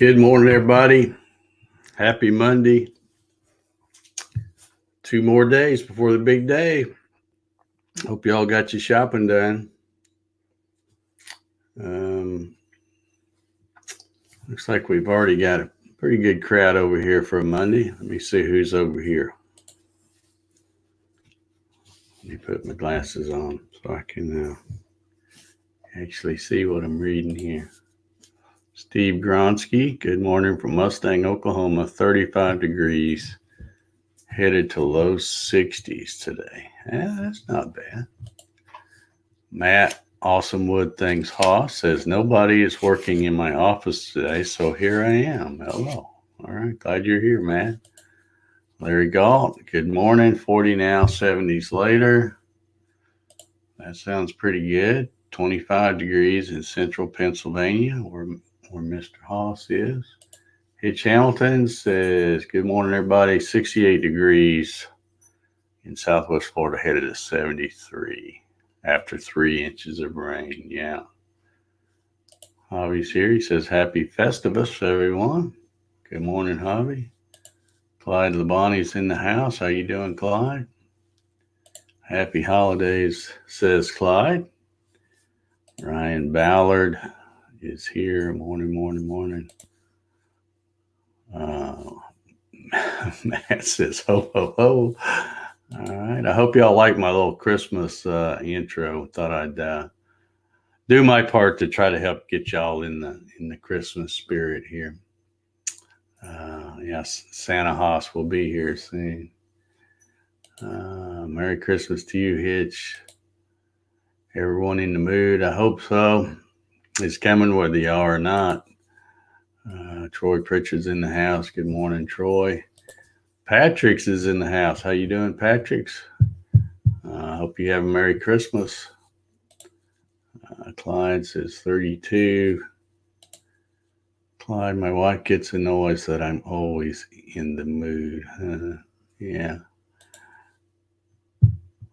Good morning, everybody. Happy Monday. 2 more days before the big day. Hope you all got your shopping done. Looks like we've already got a pretty good crowd over here for a Monday. Let me see who's over here. Let me put my glasses on so I can actually see what I'm reading here. Steve Gronsky, good morning from Mustang, Oklahoma, 35 degrees, headed to low 60s today. Yeah, that's not bad. Matt, Awesome Wood Things Haas, says, nobody is working in my office today, so here I am. Hello. All right, glad you're here, Matt. Larry Galt, good morning. 40 now, 70s later. That sounds pretty good. 25 degrees in central Pennsylvania, where Mr. Haas is. Hitch Hamilton says, good morning, everybody. 68 degrees in southwest Florida, headed to 73 after 3 inches of rain. Yeah. Javi's here. He says, happy Festivus, everyone. Good morning, Javi. Clyde Labonte's in the house. How you doing, Clyde? Happy holidays, says Clyde. Ryan Ballard is here. Morning. Matt says, ho, ho, ho. All right. I hope y'all like my little Christmas intro. Thought I'd do my part to try to help get y'all in the Christmas spirit here. Yes, Santa Haas will be here soon. Merry Christmas to you, Hitch. Everyone in the mood? I hope so. It's coming whether you are or not. Troy Pritchard's in the house. Good morning, Troy. Patrick's is in the house. How you doing, Patrick's? I hope you have a Merry Christmas. Clyde says 32. Clyde, my wife gets a noise that I'm always in the mood. Yeah.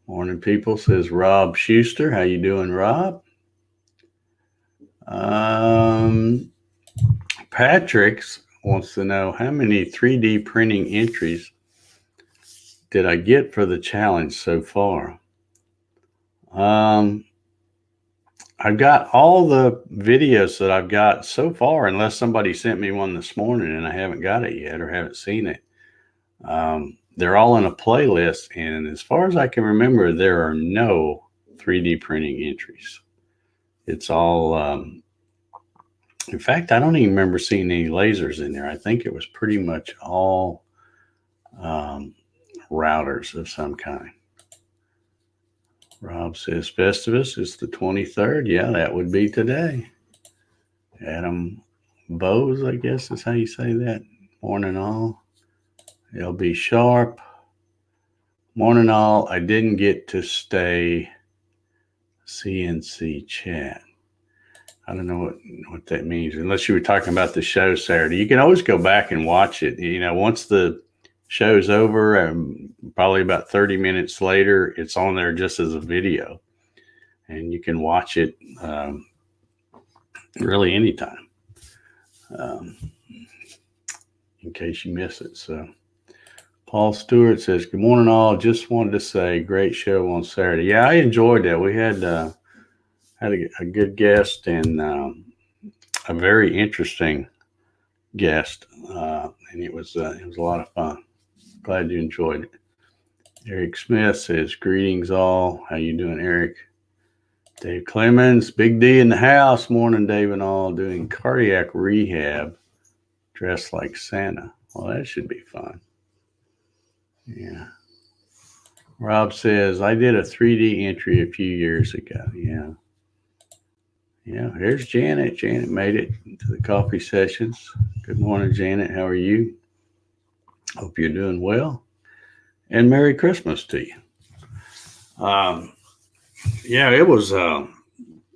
Morning, people, says Rob Schuster. How you doing, Rob? Patrick's wants to know how many 3D printing entries did I get for the challenge so far? I've got all the videos that I've got so far, unless somebody sent me one this morning and I haven't got it yet or haven't seen it. They're all in a playlist, and as far as I can remember, there are no 3D printing entries. It's all, in fact, I don't even remember seeing any lasers in there. I think it was pretty much all routers of some kind. Rob says Festivus is the 23rd. Yeah, that would be today. Adam Bose, I guess is how you say that. Morning all. LB Sharp. Morning all. I didn't get to stay CNC chat. I don't know what that means, unless you were talking about the show Saturday. You can always go back and watch it. You know, once the show's over, probably about 30 minutes later, it's on there just as a video. And you can watch it really anytime in case you miss it. So Paul Stewart says, good morning all. Just wanted to say great show on Saturday. Yeah, I enjoyed that. We had a good guest and a very interesting guest, and it was a lot of fun. Glad you enjoyed it. Eric Smith says, greetings all. How you doing, Eric? Dave Clemens, Big D in the house. Morning, Dave and all, doing cardiac rehab, dressed like Santa. Well, that should be fun. Yeah. Rob says, I did a 3D entry a few years ago. Yeah. Yeah, here's Janet. Janet made it to the coffee sessions. Good morning, Janet. How are you? Hope you're doing well. And Merry Christmas to you. Yeah, it was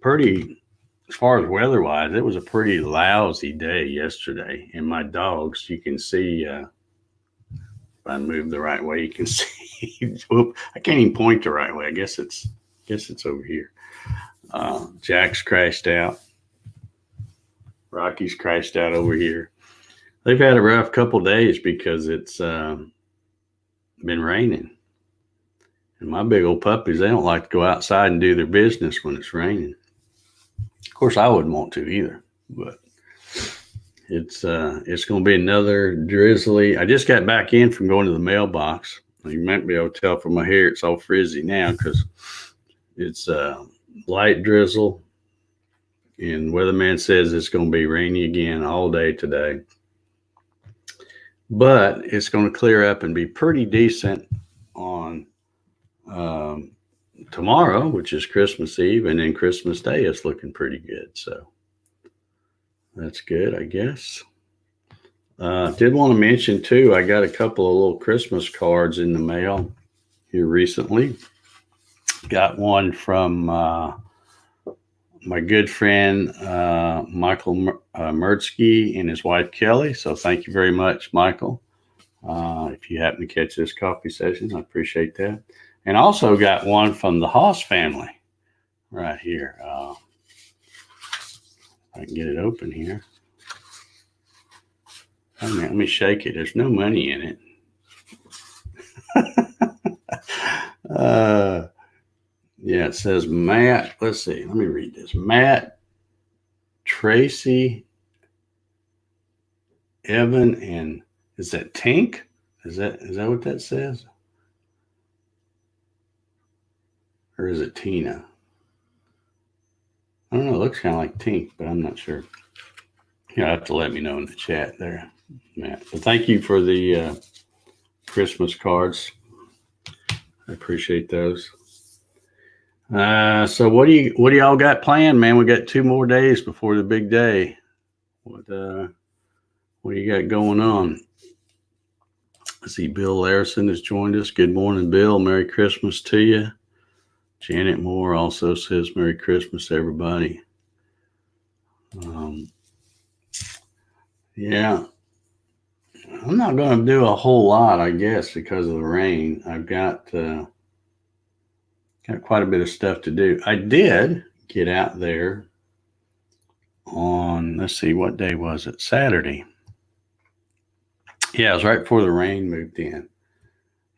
pretty, as far as weather-wise, it was a pretty lousy day yesterday. And my dogs, you can see, if I move the right way, you can see. I can't even point the right way. I guess it's over here. Jack's crashed out. Rocky's crashed out over here. They've had a rough couple days because it's been raining. And my big old puppies, they don't like to go outside and do their business when it's raining. Of course, I wouldn't want to either, but it's going to be another drizzly. I just got back in from going to the mailbox. You might be able to tell from my hair, it's all frizzy now because it's light drizzle. And weatherman says it's going to be rainy again all day today. But it's going to clear up and be pretty decent on tomorrow, which is Christmas Eve, and then Christmas Day is looking pretty good. So that's good, I guess. Did want to mention too, I got a couple of little Christmas cards in the mail here recently. Got one from my good friend Michael Mertzke and his wife Kelly. So thank you very much, Michael. If you happen to catch this coffee session, I appreciate that. And also got one from the Haas family right here. I can get it open here. Oh, man, let me shake it. There's no money in it. Yeah, it says Matt. Let's see. Let me read this. Matt, Tracy, Evan, and is that Tink? Is that what that says? Or is it Tina? I don't know. It looks kind of like Tink, but I'm not sure. You'll have to let me know in the chat there, Matt. So thank you for the Christmas cards. I appreciate those. So what do y'all got planned, man? We got 2 more days before the big day. What do you got going on? I see Bill Larison has joined us. Good morning, Bill. Merry Christmas to you. Janet Moore also says Merry Christmas, everybody. Yeah, I'm not going to do a whole lot, I guess, because of the rain. I've got quite a bit of stuff to do. I did get out there on, let's see, what day was it? Saturday. Yeah, it was right before the rain moved in.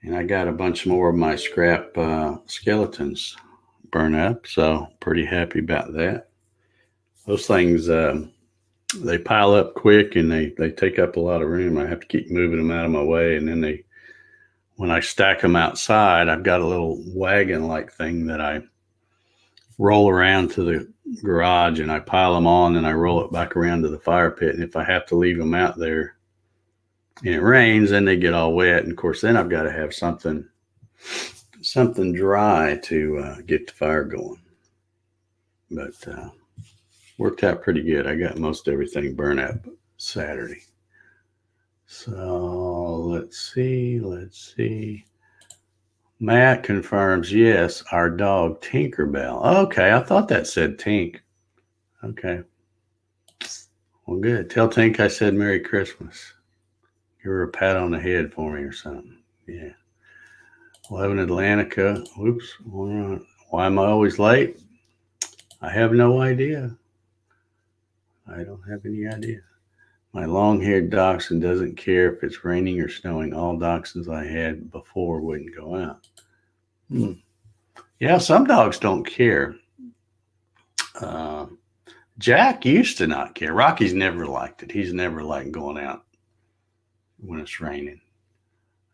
And I got a bunch more of my scrap skeletons burn up. So pretty happy about that. Those things, they pile up quick and they take up a lot of room. I have to keep moving them out of my way. And then when I stack them outside, I've got a little wagon-like thing that I roll around to the garage and I pile them on and I roll it back around to the fire pit. And if I have to leave them out there and it rains, then they get all wet. And of course, then I've got to have something dry to get the fire going. But worked out pretty good. I got most everything burned up Saturday. So let's see. Matt confirms, yes, our dog Tinkerbell. Okay, I thought that said Tink. Okay. Well, good. Tell Tink I said Merry Christmas. Give her a pat on the head for me or something. Yeah. 11 Atlantica. Oops. Why am I always late? I have no idea. I don't have any idea. My long-haired dachshund doesn't care if it's raining or snowing. All dachshunds I had before wouldn't go out. Yeah, some dogs don't care. Jack used to not care. Rocky's never liked it. He's never liked going out when it's raining.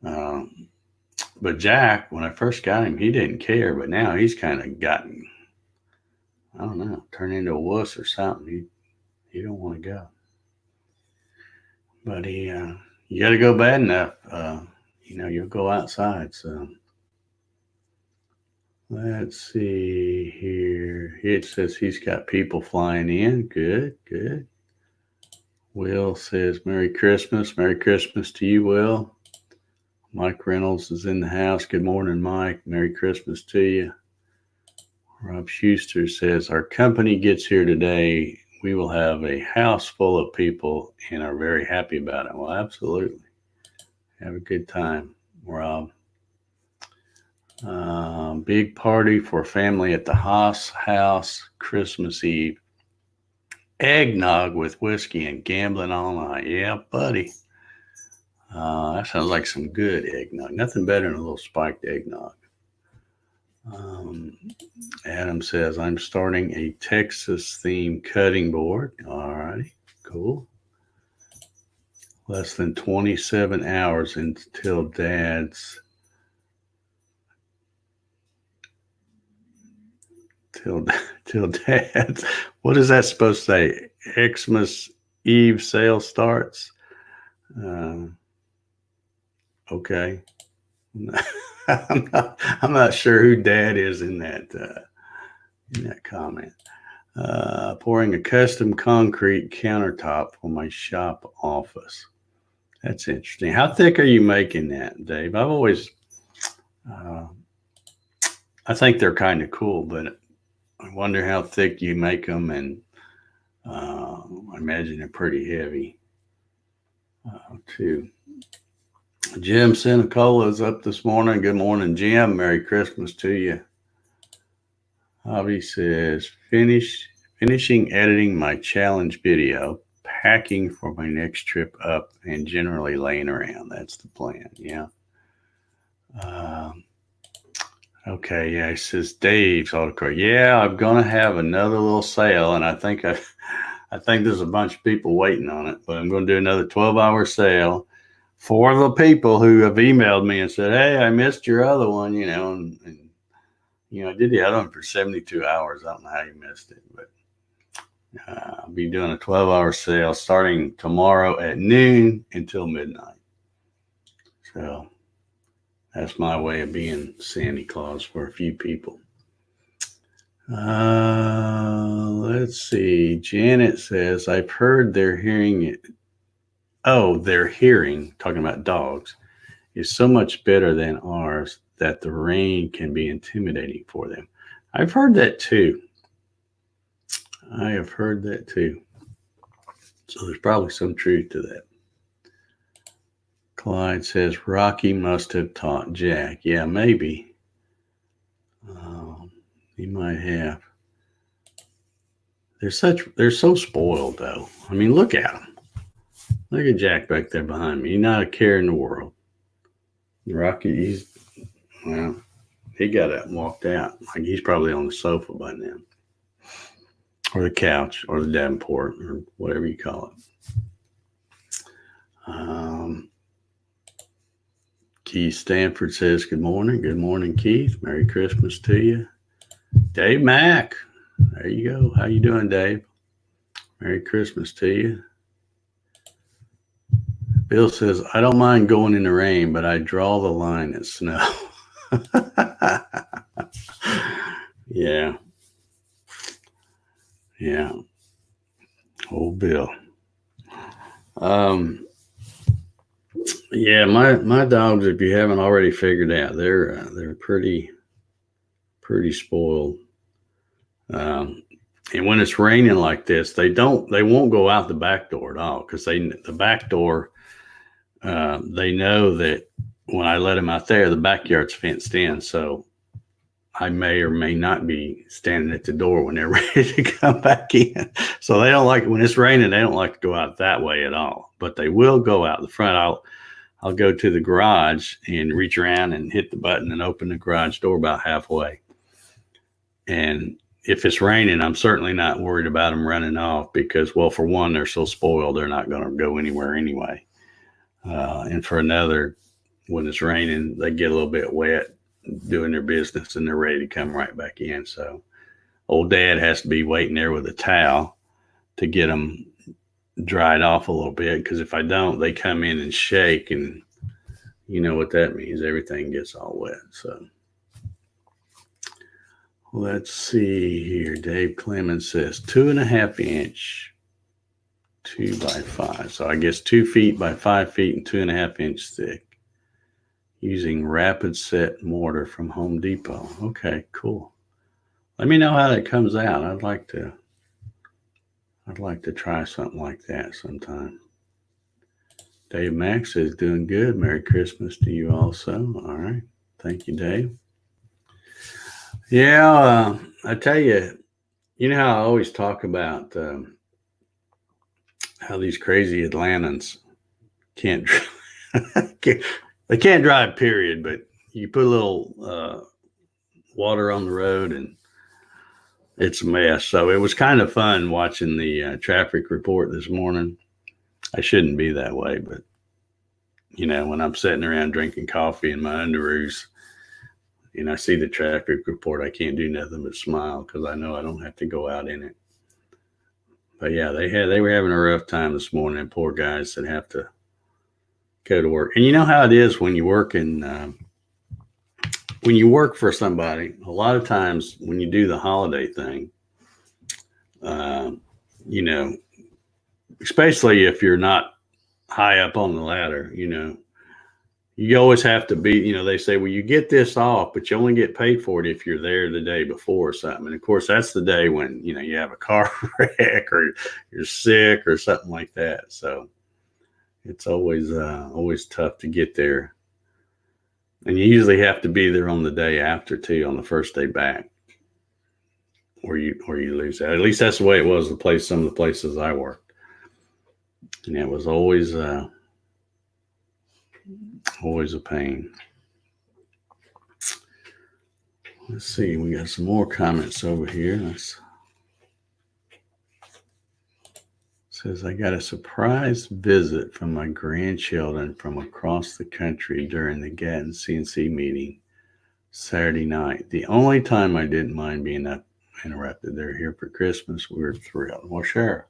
But Jack, when I first got him, he didn't care. But now he's kind of gotten, I don't know, turned into a wuss or something. He don't want to go. But you got to go bad enough. You'll go outside. So let's see here. It says he's got people flying in. Good. Will says Merry Christmas. Merry Christmas to you, Will. Mike Reynolds is in the house. Good morning, Mike. Merry Christmas to you. Rob Schuster says our company gets here today. We will have a house full of people and are very happy about it. Well, absolutely. Have a good time, Rob. Big party for family at the Haas house Christmas Eve. eggnog with whiskey and gambling all night. Yeah, buddy. That sounds like some good eggnog. Nothing better than a little spiked eggnog. Adam says, I'm starting a Texas-themed cutting board. All righty, cool. Less than 27 hours until Dad's till Dad's. What is that supposed to say? Xmas Eve sale starts. Okay. I'm not sure who Dad is in that comment. Pouring a custom concrete countertop for my shop office. That's interesting. How thick are you making that, Dave? I've always, I think they're kind of cool, but I wonder how thick you make them, and I imagine they're pretty heavy too. Jim Sinicola is up this morning. Good morning, Jim. Merry Christmas to you. Javi says, finishing editing my challenge video, packing for my next trip up, and generally laying around. That's the plan. Yeah. Okay. Yeah. He says, Dave's autocar. Yeah, I'm going to have another little sale, and I think there's a bunch of people waiting on it, but I'm going to do another 12-hour sale for the people who have emailed me and said, hey, I missed your other one, and I did the other one for 72 hours. I don't know how you missed it, but I'll be doing a 12-hour sale starting tomorrow at noon until midnight. So that's my way of being Santa Claus for a few people. Let's see. Janet says, I've heard they're hearing it. Oh, their hearing, talking about dogs, is so much better than ours that the rain can be intimidating for them. I've heard that too. So there's probably some truth to that. Clyde says, Rocky must have taught Jack. Yeah, maybe. He might have. They're so spoiled, though. I mean, look at them. Look at Jack back there behind me. He's not a care in the world. Rocky, he got up and walked out. Like he's probably on the sofa by now. Or the couch, or the Davenport, or whatever you call it. Keith Stanford says, good morning. Good morning, Keith. Merry Christmas to you. Dave Mack. There you go. How you doing, Dave? Merry Christmas to you. Bill says, I don't mind going in the rain, but I draw the line at snow. Yeah. Old Bill. Yeah, my dogs, if you haven't already figured out, they're pretty spoiled. And when it's raining like this, they won't go out the back door at all, because the back door, they know that when I let them out there, the backyard's fenced in. So I may or may not be standing at the door when they're ready to come back in. So they don't like, when it's raining, they don't like to go out that way at all, but they will go out the front. I'll go to the garage and reach around and hit the button and open the garage door about halfway. And if it's raining, I'm certainly not worried about them running off because, well, for one, they're so spoiled, they're not going to go anywhere anyway. And for another, when it's raining, they get a little bit wet doing their business and they're ready to come right back in. So old Dad has to be waiting there with a towel to get them dried off a little bit, because if I don't, they come in and shake, and you know what that means. Everything gets all wet. So let's see here. Dave Clemens says 2.5 inch 2x5. So I guess 2 feet by 5 feet and 2.5 inch thick, using rapid set mortar from Home Depot. Okay, cool. Let me know how that comes out. I'd like to try something like that sometime. Dave Max says, doing good. Merry Christmas to you also. All right. Thank you, Dave. Yeah, I tell you, you know how I always talk about how these crazy Atlantans can't, they can't drive, period. But you put a little water on the road and it's a mess. So it was kind of fun watching the traffic report this morning. I shouldn't be that way, but when I'm sitting around drinking coffee in my underoos, I see the traffic report, I can't do nothing but smile because I know I don't have to go out in it. But yeah, they were having a rough time this morning. Poor guys that have to go to work. And you know how it is when you work when you work for somebody. A lot of times when you do the holiday thing, uh, you know, especially if you're not high up on the ladder, you always have to be, they say, well, you get this off, but you only get paid for it if you're there the day before or something. And of course, that's the day when, you have a car wreck or you're sick or something like that. So it's always tough to get there. And you usually have to be there on the day after too, on the first day back, or you lose that. At least that's the way it was some of the places I worked. And it was always a pain. Let's see, we got some more comments over here. Says, I got a surprise visit from my grandchildren from across the country during the Gatton CNC meeting Saturday night. The only time I didn't mind being interrupted. They're here for Christmas. We were thrilled. Well, sure.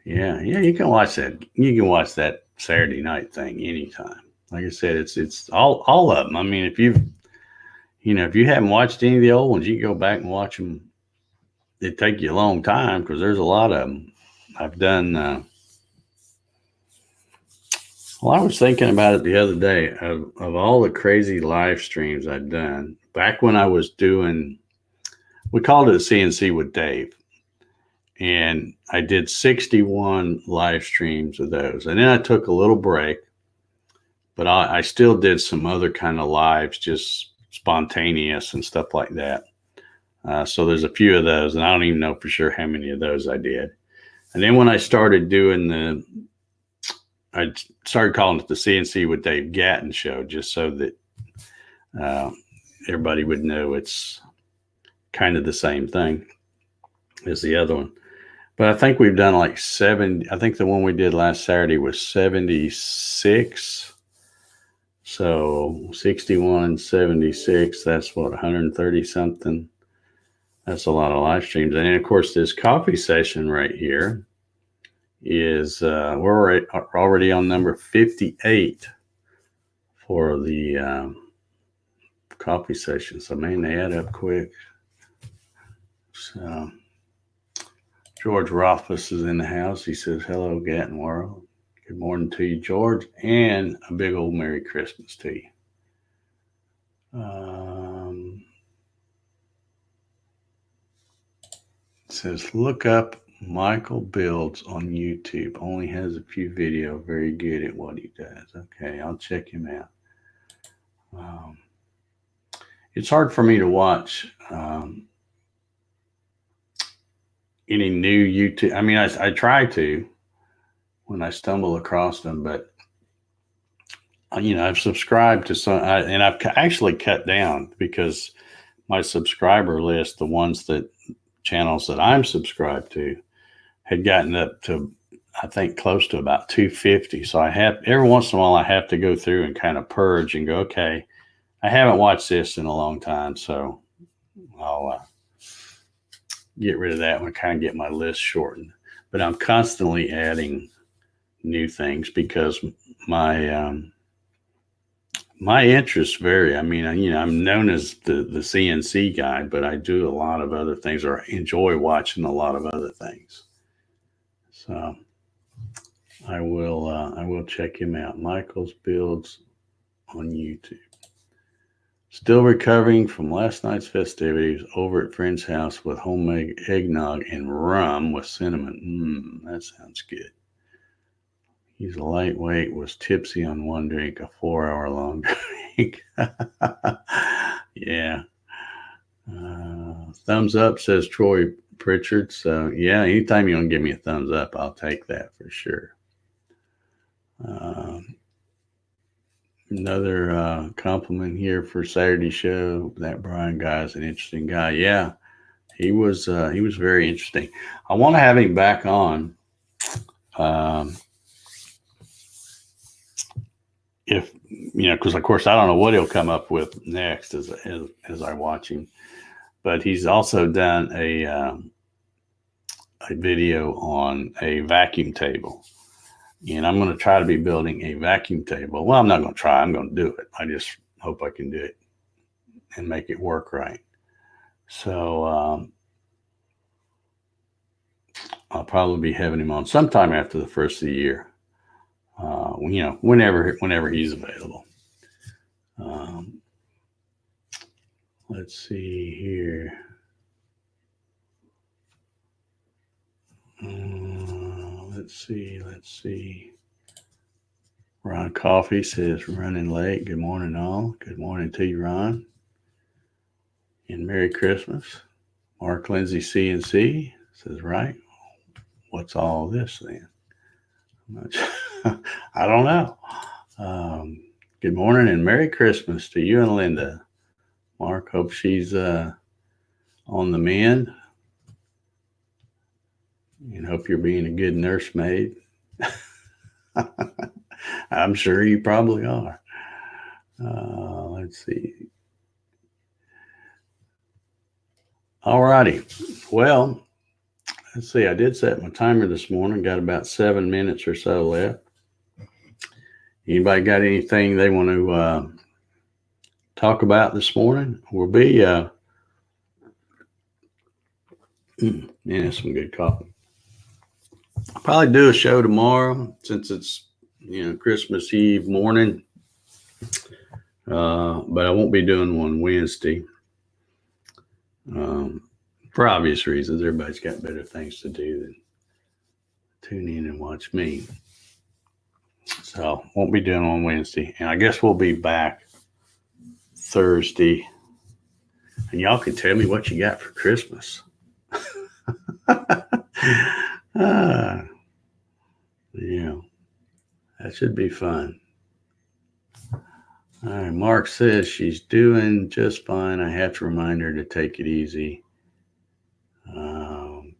Yeah, you can watch that. You can watch that Saturday night thing anytime. Like I said, it's all of them. I mean, if you haven't watched any of the old ones, you can go back and watch them. It'd take you a long time because there's a lot of them. I've done. Well, I was thinking about it the other day of all the crazy live streams I'd done back when I was doing. We called it CNC with Dave, and I did 61 live streams of those, and then I took a little break, but I still did some other kind of lives, just spontaneous and stuff like that. So there's a few of those, and I don't even know for sure how many of those I did. And then when I started doing I started calling it the CNC with Dave Gatton show, just so that everybody would know it's kind of the same thing as the other one. But I think we've done like 7. I think the one we did last Saturday was 76. So 61, 76, that's what, 130 something. That's a lot of live streams. And then, of course, this coffee session right here is, we're already on number 58 for the coffee session. So, man, they add up quick. So, George Rothfuss is in the house. He says, hello, Gatton World. Good morning to you, George, and a big old Merry Christmas to you. It says, look up Michael Builds on YouTube. Only has a few videos. Very good at what he does. Okay, I'll check him out. It's hard for me to watch any new YouTube. I mean, I try to when I stumble across them, but I've subscribed to some, and I've actually cut down because my subscriber list, the channels that I'm subscribed to, had gotten up to, I think, close to about 250. So I have, every once in a while, I have to go through and kind of purge and go, okay, I haven't watched this in a long time, so I'll get rid of that one, kind of get my list shortened. But I'm constantly adding new things because my interests vary. I mean, I'm known as the CNC guy, but I do a lot of other things, or enjoy watching a lot of other things. So I will check him out. Michael's Builds on YouTube. Still recovering from last night's festivities over at friend's house with homemade eggnog and rum with cinnamon. That sounds good. He's a lightweight, was tipsy on one drink, a 4-hour-long drink. Yeah. Thumbs up, says Troy Pritchard. So yeah, anytime you want to give me a thumbs up, I'll take that for sure. Another compliment here for Saturday show. That Brian guy is an interesting guy. Yeah, he was very interesting. I want to have him back on. If because of course I don't know what he'll come up with next as I watch him. But he's also done a video on a vacuum table. And I'm going to try to be building a vacuum table. Well, I'm not going to try. I'm going to do it. I just hope I can do it and make it work right. So I'll probably be having him on sometime after the first of the year. Whenever he's available. Let's see here. Let's see. Ron Coffee says, running late. Good morning, all. Good morning to you, Ron. And Merry Christmas. Mark Lindsay CNC says, right. What's all this then? I don't know. Good morning and Merry Christmas to you and Linda. Mark, hope she's on the mend. And hope you're being a good nursemaid. I'm sure you probably are. Let's see. All righty. Well, let's see. I did set my timer this morning. Got about 7 minutes or so left. Anybody got anything they want to talk about this morning? We'll be some good coffee. I'll probably do a show tomorrow since it's Christmas Eve morning. But I won't be doing one Wednesday. For obvious reasons. Everybody's got better things to do than tune in and watch me. So won't be doing on Wednesday. And I guess we'll be back Thursday. And y'all can tell me what you got for Christmas. That should be fun. All right, Mark says she's doing just fine. I have to remind her to take it easy.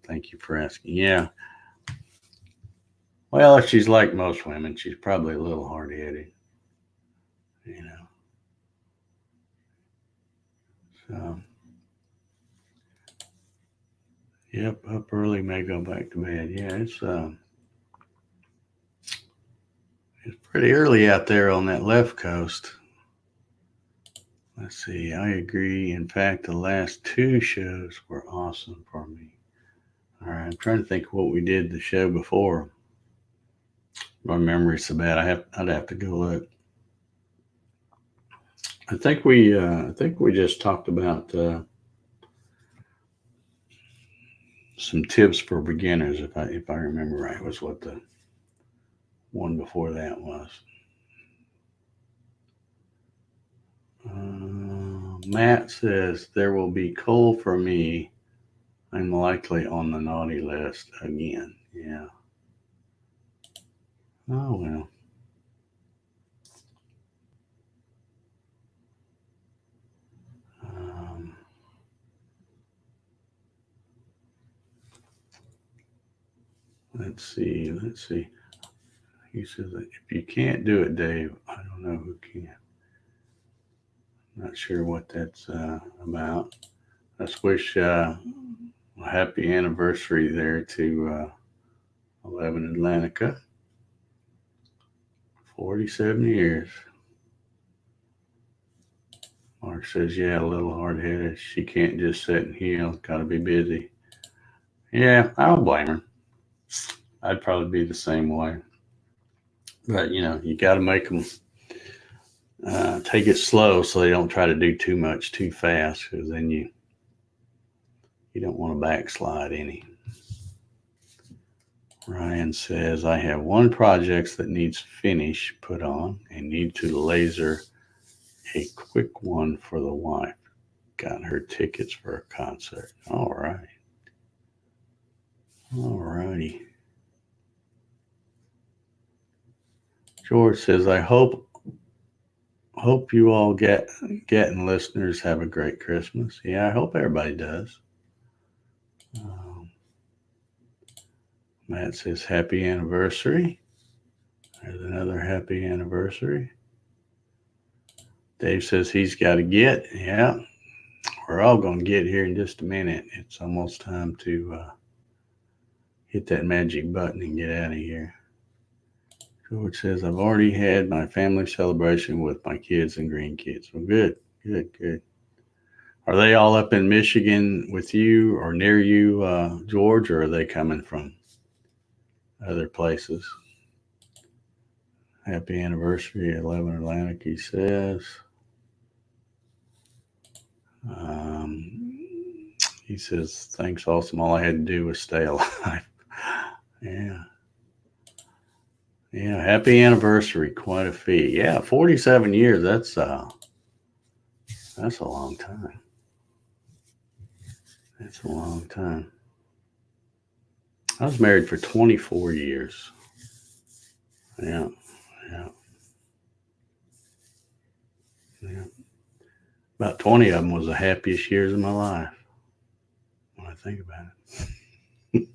Thank you for asking. Yeah. Well, if she's like most women, she's probably a little hard-headed. So, yep, up early, may go back to bed. Yeah, it's pretty early out there on that left coast. Let's see. I agree. In fact, the last 2 shows were awesome for me. All right, I'm trying to think of what we did the show before. My memory's so bad. I'd have to go look. I think we just talked about some tips for beginners. If I remember right, was what the one before that was. Matt says there will be coal for me. I'm likely on the naughty list again. Yeah. Oh well. Let's see. He says that if you can't do it, Dave, I don't know who can. Not sure what that's about. Let's wish a happy anniversary there to 11 Atlantica. 47 years. Mark says, yeah, a little hard-headed. She can't just sit and heal. Got to be busy. Yeah, I don't blame her. I'd probably be the same way. But, you got to make them take it slow so they don't try to do too much too fast, because then you don't want to backslide any. Ryan says, I have 1 project that needs finish put on and need to laser a quick one for the wife. Got her tickets for a concert. All right. All righty. George says, I hope you all Gatton listeners have a great Christmas. Yeah, I hope everybody does. Matt says, happy anniversary. There's another happy anniversary. Dave says he's got to get. Yeah, we're all going to get here in just a minute. It's almost time to hit that magic button and get out of here. George says, I've already had my family celebration with my kids and grandkids. Well, good. Are they all up in Michigan with you or near you, George, or are they coming from other places? Happy anniversary, 11 Atlantic, he says. He says, thanks, awesome. All I had to do was stay alive. Yeah. Yeah, happy anniversary, quite a feat. Yeah, 47 years, that's a long time. That's a long time. I was married for 24 years. Yeah. About 20 of them was the happiest years of my life when I think about it.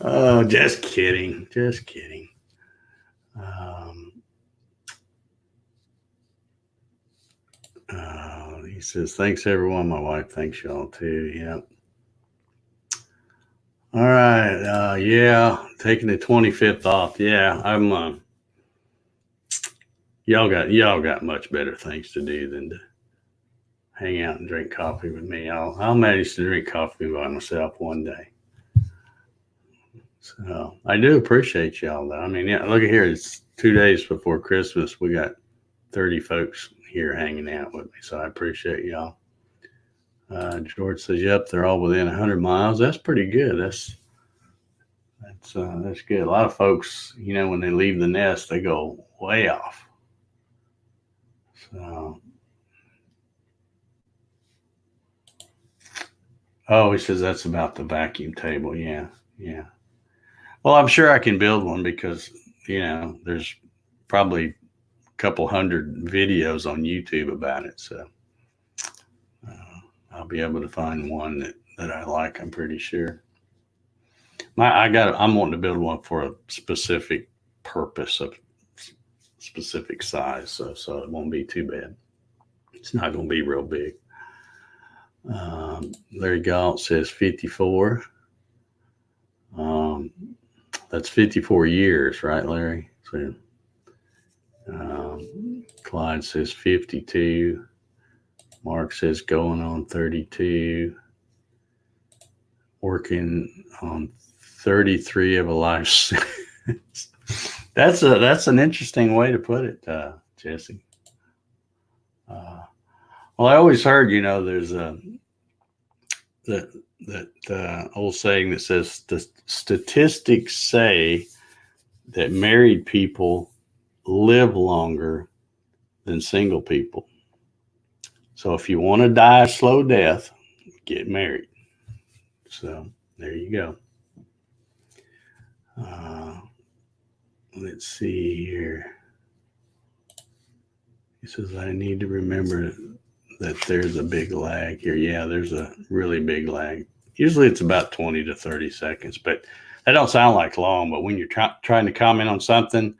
Oh, just kidding. He says, thanks everyone. My wife thanks y'all too. Yep. All right. Yeah, taking the 25th off. Yeah, I'm y'all got much better things to do than to hang out and drink coffee with me. I'll manage to drink coffee by myself one day. So I do appreciate y'all though. I mean, yeah, look at here, it's 2 days before Christmas. We got 30 folks here hanging out with me. So I appreciate y'all. George says, yep, they're all within 100 miles. That's pretty good. That's good. A lot of folks, when they leave the nest, they go way off. So, he says that's about the vacuum table. Yeah. Well, I'm sure I can build one because, there's probably a couple hundred videos on YouTube about it. So I'll be able to find one that I like, I'm pretty sure. I'm wanting to build one for a specific purpose of specific size. So it won't be too bad. It's not going to be real big. Larry Galt says 54. That's 54 years, right, Larry? So, Clyde says 52. Mark says going on 32. Working on 33 of a life sentence. That's an interesting way to put it, Jesse. Well, I always heard, there's that old saying that says the statistics say that married people live longer than single people. So if you want to die a slow death, get married. So there you go. Let's see here. He says, I need to remember that there's a big lag here. Yeah, there's a really big lag. Usually it's about 20 to 30 seconds, but that don't sound like long. But when you're trying to comment on something,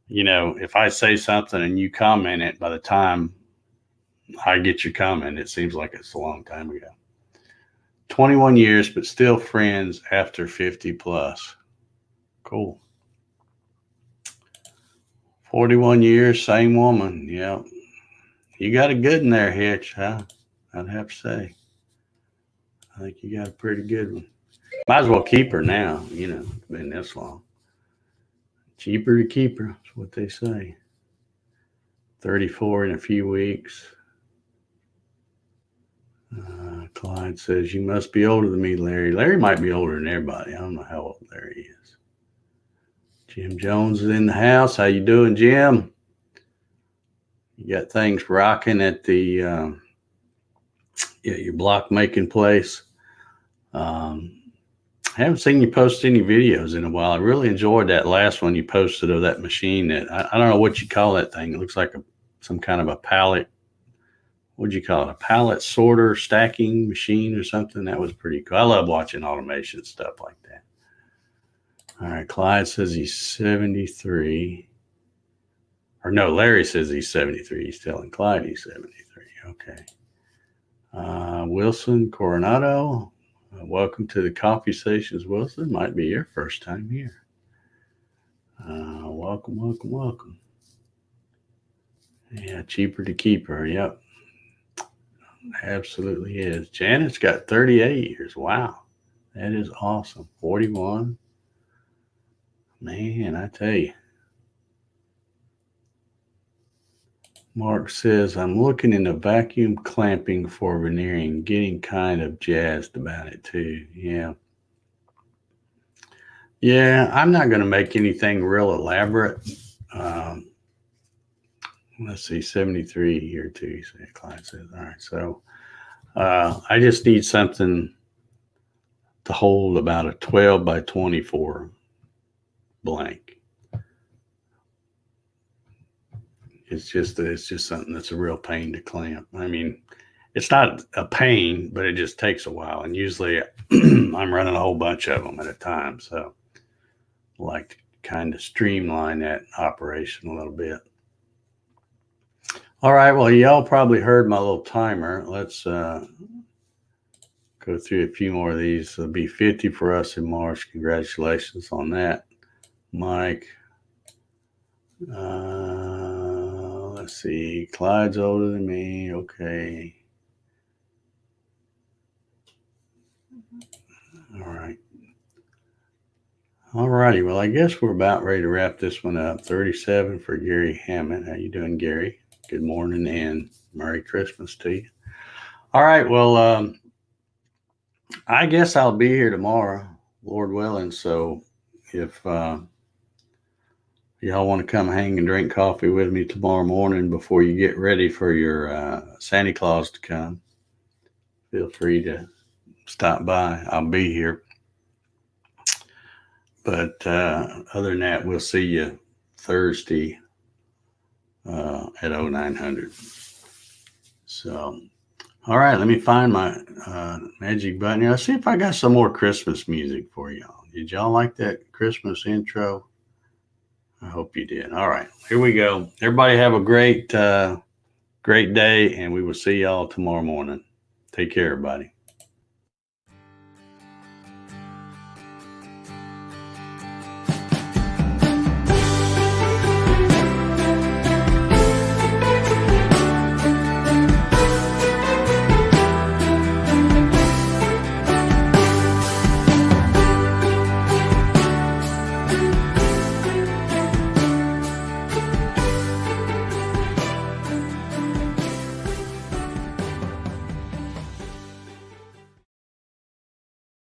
if I say something and you comment it, by the time I get your comment, it seems like it's a long time ago. 21 years, but still friends after 50 plus. Cool. 41 years, same woman. Yeah. You got a good in there, Hitch, huh? I'd have to say. I think you got a pretty good one. Might as well keep her now. It's been this long. Cheaper to keep her. That's what they say. 34 in a few weeks. Clyde says, you must be older than me, Larry. Larry might be older than everybody. I don't know how old Larry is. Jim Jones is in the house. How you doing, Jim? You got things rocking at the your block making place. I haven't seen you post any videos in a while. I really enjoyed that last one you posted of that machine that I don't know what you call that thing. It looks like some kind of a pallet. What'd you call it? A pallet sorter stacking machine or something? That was pretty cool. I love watching automation stuff like that. All right. Clyde says he's 73. Or no, Larry says he's 73. He's telling Clyde he's 73. Okay. Wilson Coronado. Welcome to the Coffee Stations, Wilson. Might be your first time here. Welcome. Yeah, cheaper to keep her. Yep. Absolutely is. Janet's got 38 years. Wow. That is awesome. 41. Man, I tell you. Mark says, I'm looking into vacuum clamping for veneering, getting kind of jazzed about it too. Yeah. Yeah, I'm not going to make anything real elaborate. Let's see, 73 here too, Clyde says. All right, so I just need something to hold about a 12 by 24 blank. It's just something that's a real pain to clamp. I mean, it's not a pain, but it just takes a while. And usually I'm running a whole bunch of them at a time. So I like to kind of streamline that operation a little bit. All right. Well, y'all probably heard my little timer. Let's go through a few more of these. It'll be 50 for us in March. Congratulations on that, Mike. Let's see. Clyde's older than me. Okay. All right. All righty. Well, I guess we're about ready to wrap this one up. 37 for Gary Hammond. How you doing, Gary? Good morning and Merry Christmas to you. All right. Well, I guess I'll be here tomorrow, Lord willing. So if y'all want to come hang and drink coffee with me tomorrow morning before you get ready for your Santa Claus to come, feel free to stop by. I'll be here. But other than that, we'll see you Thursday at 0900. So, all right, let me find my magic button here. Let's see if I got some more Christmas music for y'all. Did y'all like that Christmas intro? I hope you did. All right, here we go. Everybody have a great day, and we will see y'all tomorrow morning. Take care, everybody.